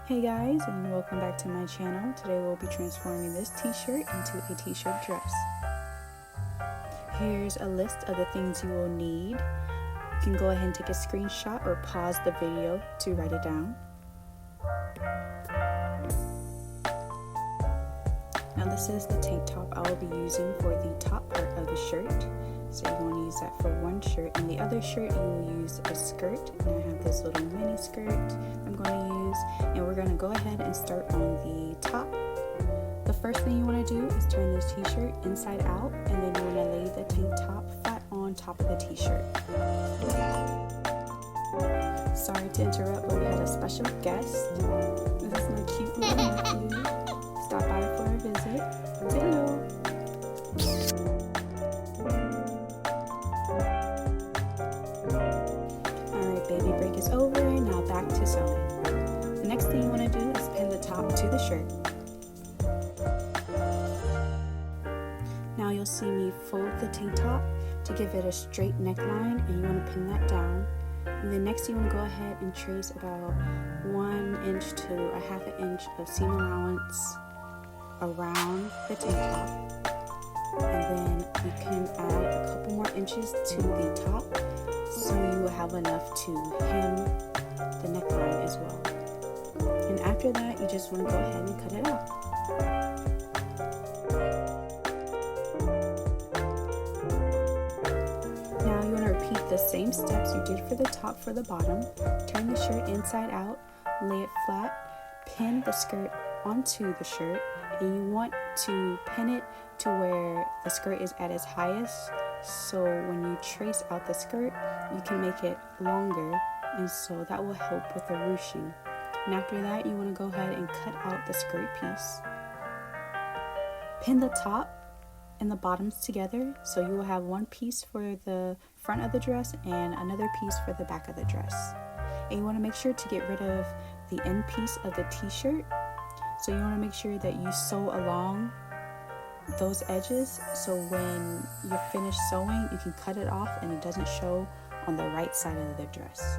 Hey guys, and welcome back to my channel. Today we'll be transforming this t-shirt into a t-shirt dress. Here's a list of the things you will need. You can go ahead and take a screenshot or pause the video to write it down. Now this is the tank top I will be using for the top part of the shirt. So you want to use that for one shirt, and the other shirt you will use a skirt. And I have this little mini skirt I'm going to use, and we're going to go ahead and start on the top. The first thing you want to do is turn this t-shirt inside out, and then you want to lay the tank top flat on top of the t-shirt. Sorry to interrupt, but we had a special guest. This is my cute little nephew. Stop by for a visit. Say hello. Baby break is over. Now back to sewing. The next thing you want to do is pin the top to the shirt. Now you'll see me fold the tank top to give it a straight neckline, and you want to pin that down. And then next you want to go ahead and trace about 1 inch to a half an inch of seam allowance around the tank top. And then you can add a couple more inches to the top, so you will have enough to hem the neckline as well. And after that, you just want to go ahead and cut it out. Now you want to repeat the same steps you did for the top for the bottom. Turn the shirt inside out, lay it flat, pin the skirt onto the shirt, and you want to pin it to where the skirt is at its highest, so when you trace out the skirt you can make it longer, and so that will help with the ruching. And after that, you want to go ahead and cut out the skirt piece. Pin the top and the bottoms together, so you will have one piece for the front of the dress and another piece for the back of the dress. And you want to make sure to get rid of the end piece of the t-shirt, so you want to make sure that you sew along those edges, so when you're finished sewing you can cut it off and it doesn't show on the right side of the dress.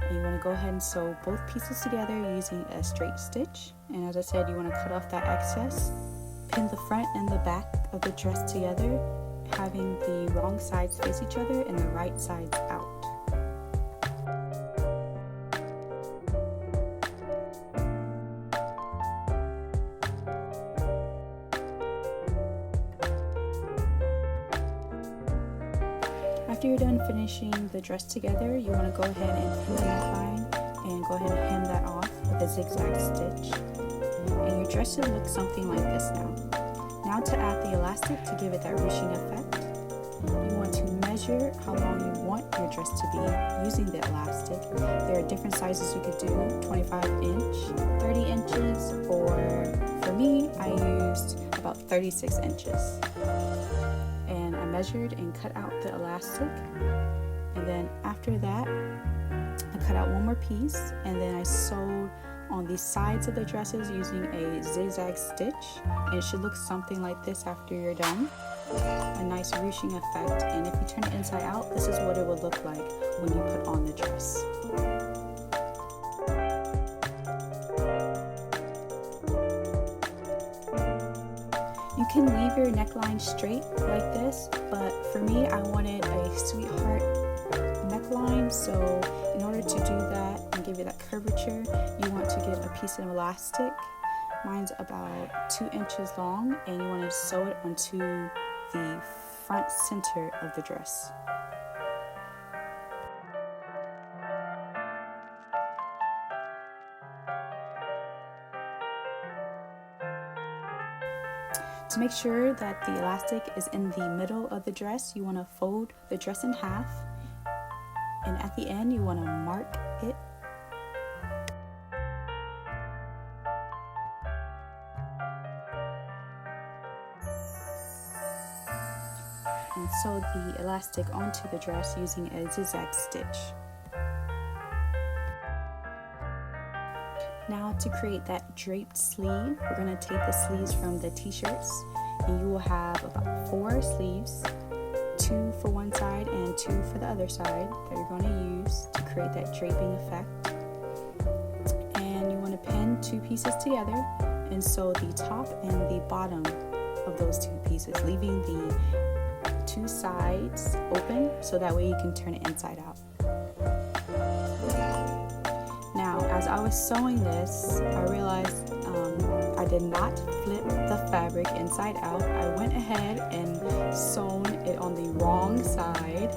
And you want to go ahead and sew both pieces together using a straight stitch. And as I said, you want to cut off that excess. Pin the front and the back of the dress together, having the wrong sides face each other and the right sides out. After you're done finishing the dress together, you want to go ahead and pin the neckline and go ahead and hem that off with a zigzag stitch. And your dress should look something like this now. Now to add the elastic to give it that ruching effect, you want to measure how long you want your dress to be using the elastic. There are different sizes you could do, 25 inch, 30 inches, or for me, I used about 36 inches. And I measured and cut out the elastic, and then after that I cut out one more piece, and then I sewed on the sides of the dresses using a zigzag stitch, and it should look something like this after you're done. A nice ruching effect, and if you turn it inside out, this is what it would look like when you put on the dress. You can leave your neckline straight like this, but for me, I wanted a sweetheart neckline, so in order to do that and give it that curvature, you want to get a piece of elastic. Mine's about 2 inches long, and you want to sew it onto the front center of the dress. To make sure that the elastic is in the middle of the dress, you want to fold the dress in half, and at the end you want to mark it. And sew the elastic onto the dress using a zigzag stitch. Now to create that draped sleeve, we're going to take the sleeves from the t-shirts, and you will have about 4 sleeves, 2 for one side and 2 for the other side that you're going to use to create that draping effect. And you want to pin pin two pieces together and sew the top and the bottom of those two pieces, leaving the two sides open so that way you can turn it inside out. Now, as I was sewing this, I realized I did not flip the fabric inside out. I went ahead and sewn it on the wrong side,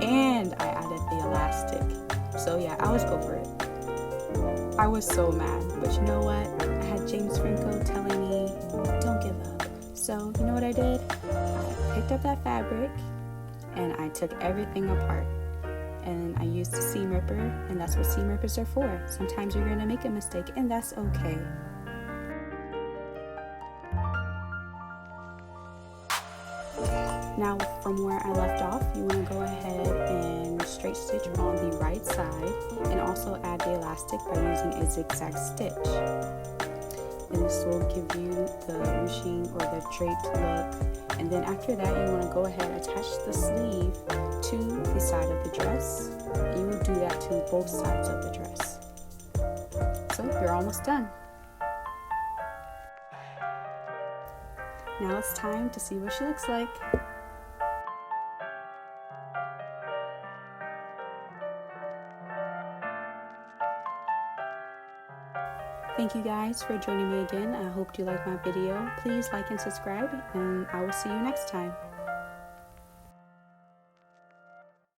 and I added the elastic. So yeah, I was over it. I was so mad, but you know what? I had James Franco telling me, don't give up. So you know what I did? I picked up that fabric and I took everything apart. And I used a seam ripper, and that's what seam rippers are for. Sometimes you're gonna make a mistake, and that's okay. Now, from where I left off, you want to go ahead and straight stitch on the right side, and also add the elastic by using a zigzag stitch. And this will give you the ruching or the draped look. And then after that, you want to go ahead and attach the sleeve to the side of the dress. You will do that to both sides of the dress. So you're almost done. Now it's time to see what she looks like. Thank you guys for joining me again. I hope you liked my video. Please like and subscribe, and I will see you next time.